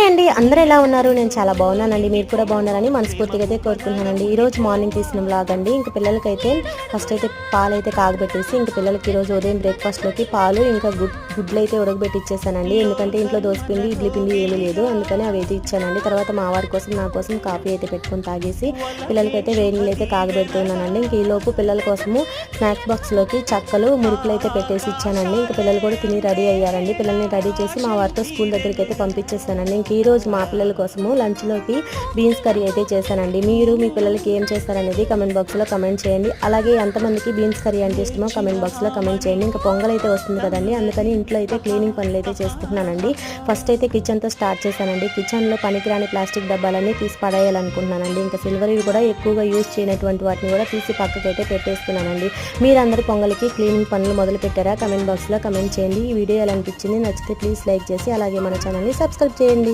అండి, అందరూ ఎలా ఉన్నారు? నేను చాలా బాగున్నానండి. మీరు కూడా బాగున్నారని మనస్ఫూర్తిగా అయితే కోరుకుంటున్నానండి. ఈరోజు మార్నింగ్ తీసిన వ్లాగ్ అండి. ఇంక పిల్లలకైతే ఫస్ట్ అయితే పాలు అయితే కాగబెట్టేసి ఇంక పిల్లలకి ఈరోజు ఉదయం బ్రేక్ఫాస్ట్లోకి పాలు ఇంకా గుడ్లు అయితే ఉడకబెట్టి ఇచ్చేసానండి. ఎందుకంటే ఇంట్లో దోసపిండి ఇడ్లీ పిండి ఏమీ లేదు, అందుకని అవి అయితే ఇచ్చానండి. తర్వాత మా వారి కోసం నా కోసం కాఫీ అయితే పెట్టుకొని తాగేసి పిల్లలకైతే వేడి నీళ్ళు అయితే కాగబెడుతున్నానండి. ఇంక ఈలోపు పిల్లల కోసము స్నాక్స్ బాక్స్లోకి చక్కలు మురుకులు అయితే పెట్టేసి ఇచ్చానండి. ఇంక పిల్లలు కూడా తిని రెడీ అయ్యారండి. పిల్లల్ని రెడీ చేసి మా వారితో స్కూల్ దగ్గరికి అయితే పంపించేసానండి. ఇంక ఈరోజు మా పిల్లల కోసము లంచ్లోకి బీన్స్ కర్రీ అయితే చేశానండి. మీరు మీ పిల్లలకి ఏం చేస్తారనేది కమెంట్ బాక్స్లో కమెంట్ చేయండి. అలాగే ఎంతమందికి బీన్స్ కర్రీ అంటే ఇష్టమో కమెంట్ బాక్స్లో కమెంట్ చేయండి. ఇంకా పొంగల్ అయితే వస్తుంది కదండి, అందుకని ఇంట్లో అయితే క్లీనింగ్ పనులు అయితే చేసుకుంటున్నానండి. ఫస్ట్ అయితే కిచెన్తో స్టార్ట్ చేశానండి. కిచెన్లో పనికిరాని ప్లాస్టిక్ డబ్బాలన్నీ తీసి పడేయాలనుకుంటున్నానండి. ఇంకా సిల్వర్ కూడా ఎక్కువగా యూజ్ చేయనటువంటి వాటిని కూడా తీసి పక్కకైతే పెట్టేస్తున్నానండి. మీరందరూ పొంగల్కి క్లీనింగ్ పనులు మొదలు పెట్టారా? కమెంట్ బాక్స్లో కమెంట్ చేయండి. ఈ వీడియో ఎలా అనిపించింది, నచ్చితే ప్లీజ్ లైక్ చేసి అలాగే మన ఛానల్ని సబ్స్క్రైబ్ చేయండి.